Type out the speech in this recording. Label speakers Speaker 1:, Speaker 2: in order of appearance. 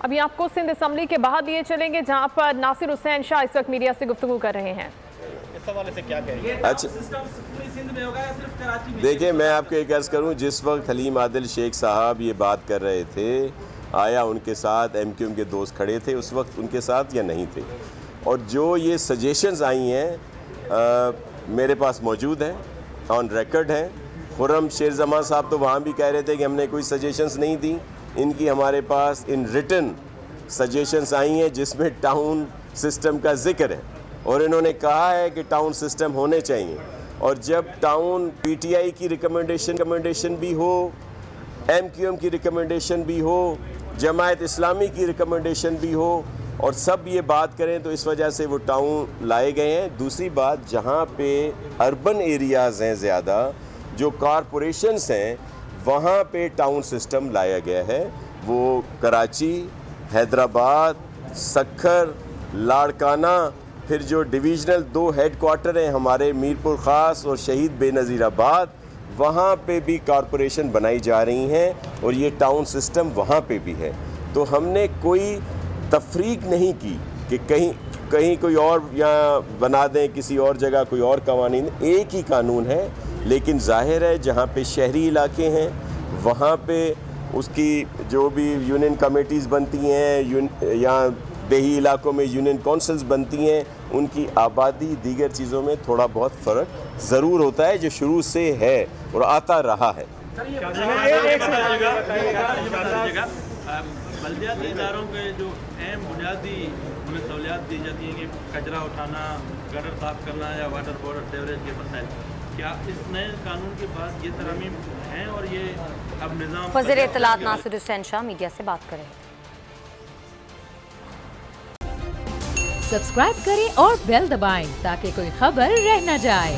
Speaker 1: अभी आपको सिंध असम्बली के बाहर लिए चलेंगे जहां पर नासिर हुसैन शाह इस वक्त मीडिया से गुफ्तगू कर रहे हैं।
Speaker 2: इस हवाले से क्या कहेंगे?
Speaker 3: अच्छा, देखिए मैं आपको एक अर्ज़ करूं, जिस वक्त हलीम आदिल शेख साहब ये बात कर रहे थे, आया उनके साथ MQM के दोस्त खड़े थे उस वक्त उनके साथ या नहीं थे? और जो ये सजेशंस आई हैं मेरे पास मौजूद हैं, ऑन रिकॉर्ड हैं। खुर्रम शेरजमा साहब तो वहाँ भी कह रहे थे कि हमने कोई सजेशंस नहीं दी। इनकी हमारे पास इन रिटन सजेशंस आई हैं जिसमें टाउन सिस्टम का जिक्र है और इन्होंने कहा है कि टाउन सिस्टम होने चाहिए। और जब टाउन PTI की रिकमेंडेशन भी हो, MQM की रिकमेंडेशन भी हो, जमायत इस्लामी की रिकमेंडेशन भी हो और सब ये बात करें तो इस वजह से वो टाउन लाए गए हैं। दूसरी बात, जहाँ पे अर्बन एरियाज़ हैं ज़्यादा, जो कॉरपोरेशंस हैं, वहाँ पे टाउन सिस्टम लाया गया है। वो कराची, हैदराबाद, सक्खर, लाड़काना, फिर जो डिवीज़नल 2 हेडक्वार्टर हैं हमारे मीरपुर ख़ास और शहीद बेनज़ीराबाद, वहाँ पे भी कॉरपोरेशन बनाई जा रही हैं और ये टाउन सिस्टम वहाँ पे भी है। तो हमने कोई तफरीक नहीं की कि कहीं कोई और यहाँ बना दें, किसी और जगह कोई और कवानीन। एक ही कानून है, लेकिन ज़ाहिर है जहाँ पे शहरी इलाके हैं वहाँ पे उसकी जो भी यूनियन कमेटीज़ बनती हैं, यहाँ देही इलाकों में यूनियन काउंसिल्स बनती हैं, उनकी आबादी दीगर चीज़ों में थोड़ा बहुत फ़र्क ज़रूर होता है, जो शुरू से है और आता रहा है।
Speaker 2: बल्दियाती इदारों के जो अहम बुनियादी उन्हें सहूलियात दी जाती हैं कि कचरा उठाना, गटर साफ करना या वाटर बॉर्डर सीवरेज के मसाइल, क्या इस नए कानून के बाद ये तरमीम हैं और ये अब निज़ाम?
Speaker 4: वज़ीर इत्तलात नासिर हुसैन शाह मीडिया से बात करें।
Speaker 5: सब्सक्राइब करें और बेल दबाएं ताकि कोई खबर रह न जाए।